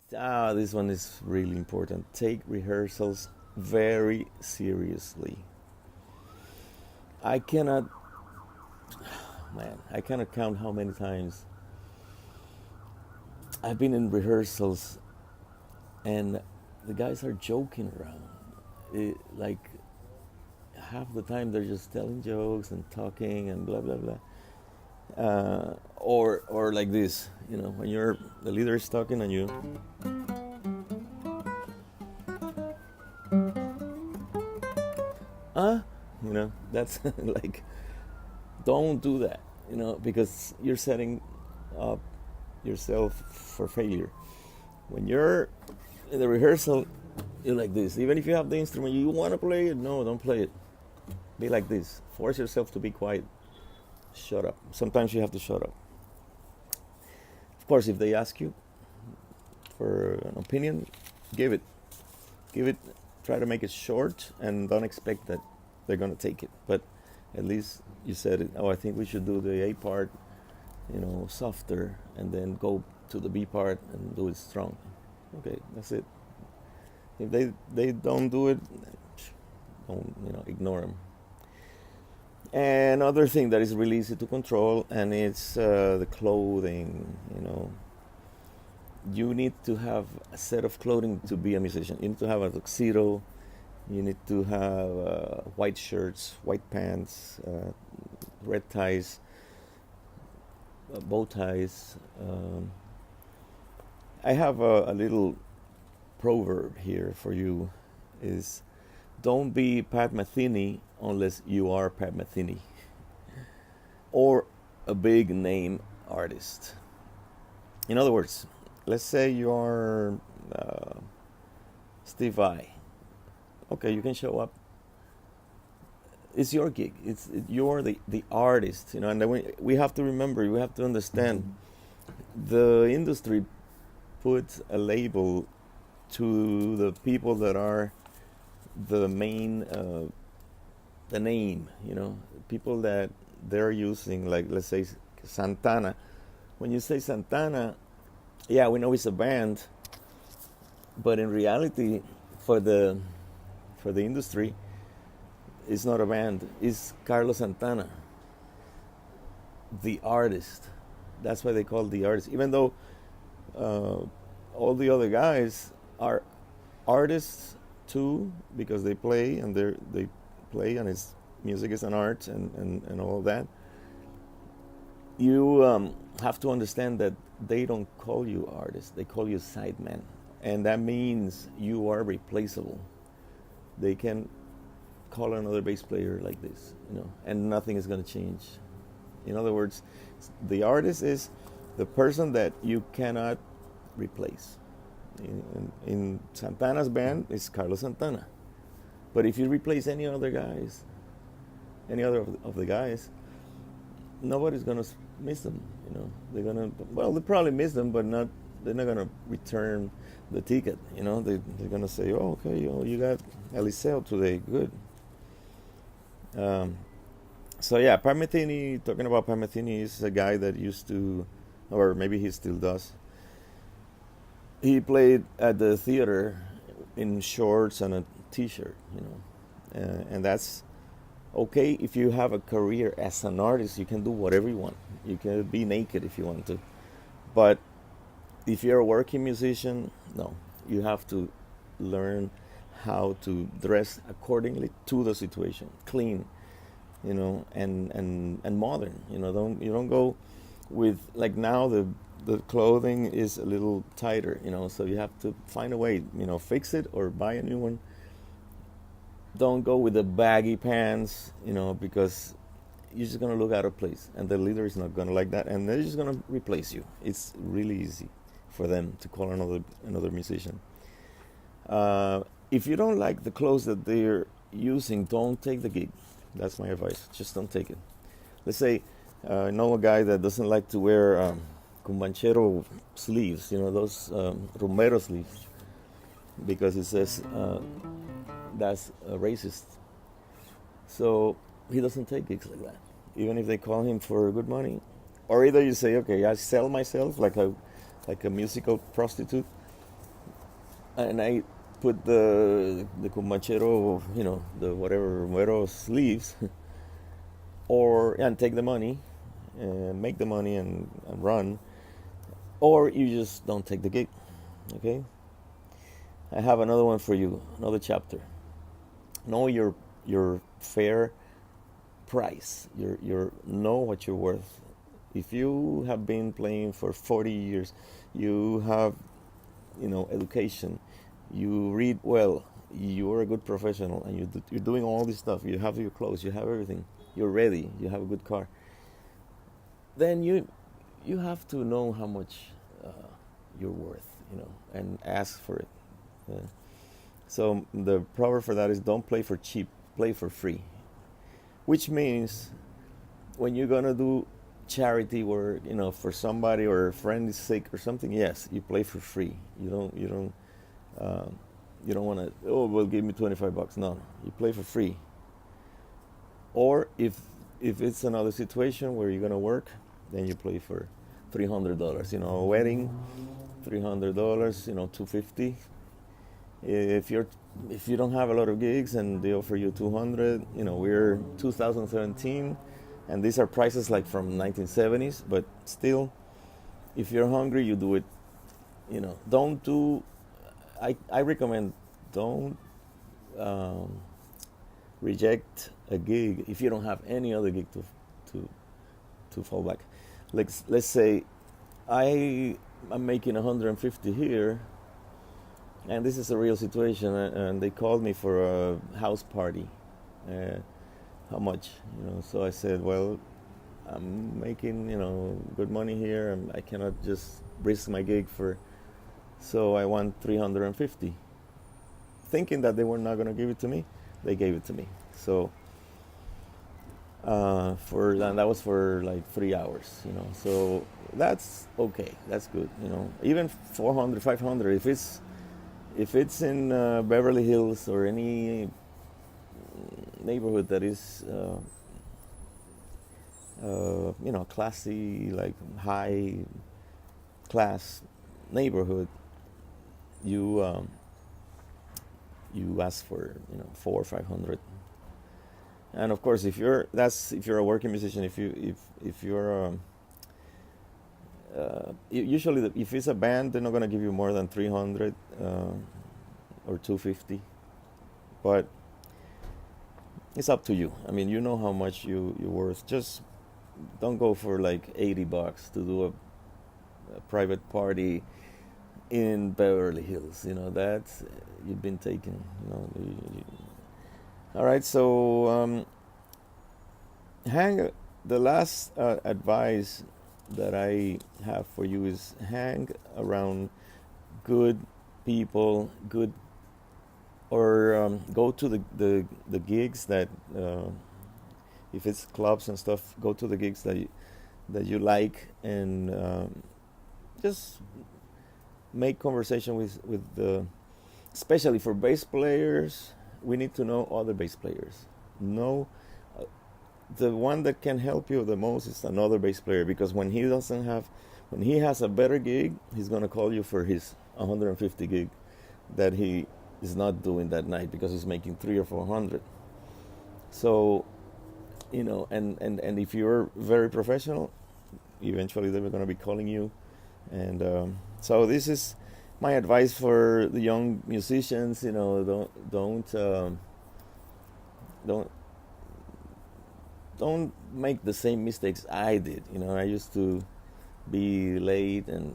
This one is really important. Take rehearsals very seriously. I cannot, man, I cannot count how many times I've been in rehearsals and the guys are joking around. Like half the time they're just telling jokes and talking and blah blah blah. Or like this, when the leader is talking and you, uh, that's like, don't do that, because you're setting up yourself for failure. When you're in the rehearsal, you're like this. Even if you have the instrument, you want to play it, no, don't play it. Be like this. Force yourself to be quiet. Shut up. Sometimes you have to shut up. Of course, if they ask you for an opinion, give it. Give it. Try to make it short and don't expect that they're going to take it. But at least you said it. Oh, I think we should do the A part, softer, and then go to the B part and do it strong. Okay, that's it. If they don't do it, don't ignore them. And another thing that is really easy to control, and it's the clothing. You need to have a set of clothing to be a musician. You need to have a tuxedo. You need to have white shirts, white pants, red ties, bow ties. I have a little proverb here for you. Is don't be Pat Metheny unless you are Pat Metheny or a big name artist. In other words, let's say you're Steve Vai. Okay, you can show up. It's your gig. You're the artist, and then we have to remember, we have to understand the industry puts a label to the people that are the main, the name, people that they're using, like let's say Santana. When you say Santana, yeah, we know it's a band, but in reality, for the industry, it's not a band. It's Carlos Santana, the artist. That's why they call it the artist. Even though all the other guys are artists too, because they play and they play, and it's music is an art and all that. You have to understand that they don't call you artist, they call you sideman, and that means you are replaceable. They can call another bass player like this, and nothing is going to change. In other words, the artist is the person that you cannot replace. In Santana's band, it's Carlos Santana. But if you replace any other of the guys, nobody's gonna miss them. They'll probably miss them, but they're not gonna return the ticket. They're gonna say, oh, okay, you got Eliseo today, good. So yeah, Pat Metheny, talking about Pat Metheny, is a guy that used to, or maybe he still does. He played at the theater in shorts and a t-shirt, and that's okay. If you have a career as an artist, you can do whatever you want. You can be naked if you want to. But if you're a working musician, no. You have to learn how to dress accordingly to the situation. Clean, and modern. You don't go with, like, now the clothing is a little tighter, so you have to find a way, fix it or buy a new one. Don't go with the baggy pants, because you're just going to look out of place, and the leader is not going to like that, and they're just going to replace you. It's really easy for them to call another musician. If you don't like the clothes that they're using, don't take the gig. That's my advice. Just don't take it. Let's say I know a guy that doesn't like to wear cumbanchero sleeves, those Romero sleeves, because it says that's racist. So he doesn't take gigs like that, even if they call him for good money. Or either you say, okay, I sell myself like a musical prostitute, and I put the cumachero, the whatever Romero sleeves, or and take the money, and make the money and run, or you just don't take the gig. Okay. I have another one for you, another chapter. Know your fair price. Your know what you're worth. If you have been playing for 40 years, you have education, you read well, you're a good professional, and you're doing all this stuff. You have your clothes, you have everything. You're ready. You have a good car. Then you have to know how much you're worth, and ask for it. Uh, so the proverb for that is don't play for cheap, play for free. Which means when you're gonna do charity work, for somebody or a friend is sick or something, yes, you play for free. You don't want to. Oh, well, give me $25. No, you play for free. Or if it's another situation where you're gonna work, then you play for $300. A wedding, $300. $250. If you don't have a lot of gigs and they offer you 200, we're 2017, and these are prices like from 1970s, but still, if you're hungry, you do it. Don't do. I recommend don't reject a gig if you don't have any other gig to to fall back. Let's say I'm making 150 here, and this is a real situation, and they called me for a house party. How much? So I said, well, I'm making good money here, and I cannot just risk my gig so I want 350. Thinking that they were not going to give it to me, they gave it to me. So and that was for like 3 hours. So that's okay, that's good. Even 400, 500, if it's in Beverly Hills or any neighborhood that is classy, like high class neighborhood, you ask for 400 or 500. And of course, if you're a working musician, if you're usually if it's a band, they're not gonna give you more than 300 or 250. But it's up to you. I mean, you know how much you're worth. Just don't go for like $80 to do a private party in Beverly Hills. That's you've been taken. All right, so the last advice that I have for you is hang around good people, or go to the gigs that if it's clubs and stuff, go to the gigs that you like, and just make conversation with the, especially for bass players. We need to know other bass players. Know the one that can help you the most is another bass player, because when he has a better gig, he's gonna call you for his 150 gig that he is not doing that night because he's making 300 or 400. So, and if you're very professional, eventually they're gonna be calling you, and so this is my advice for the young musicians. Don't make the same mistakes I did. I used to be late and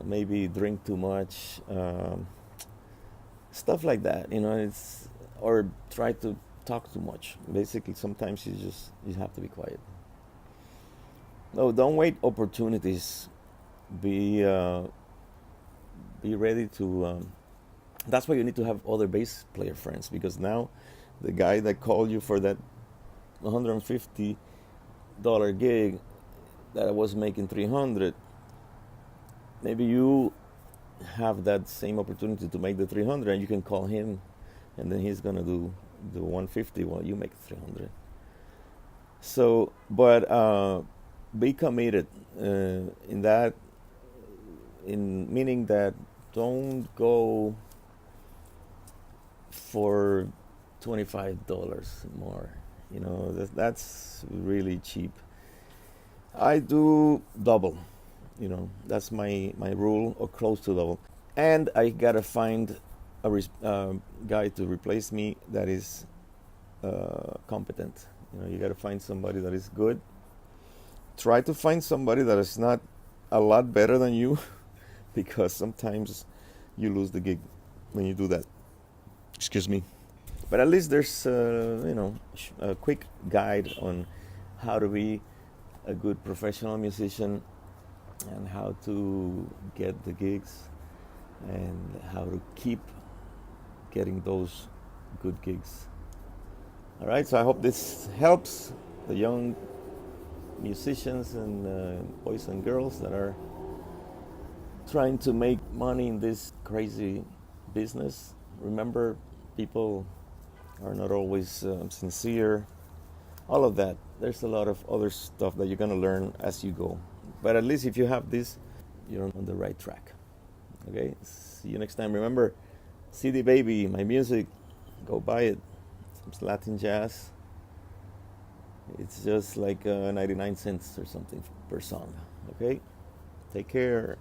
maybe drink too much, stuff like that. Or try to talk too much. Basically, sometimes you have to be quiet. No, don't wait opportunities. Be ready to. That's why you need to have other bass player friends, because now the guy that called you for that $150 gig that I was making 300, maybe you have that same opportunity to make the 300, and you can call him, and then he's gonna do the 150 while you make 300. So, but be committed in meaning that don't go for $25 more. That's really cheap. I do double. That's my rule, or close to double. And I gotta find a guy to replace me that is competent. You gotta find somebody that is good. Try to find somebody that is not a lot better than you, because sometimes you lose the gig when you do that. Excuse me. But at least there's a quick guide on how to be a good professional musician, and how to get the gigs, and how to keep getting those good gigs. All right, so I hope this helps the young musicians and boys and girls that are trying to make money in this crazy business. Remember, people are not always sincere. All of that. There's a lot of other stuff that you're going to learn as you go. But at least if you have this, you're on the right track. Okay? See you next time. Remember, CD Baby, my music, go buy it. Some Latin jazz. It's just like 99 cents or something per song. Okay? Take care.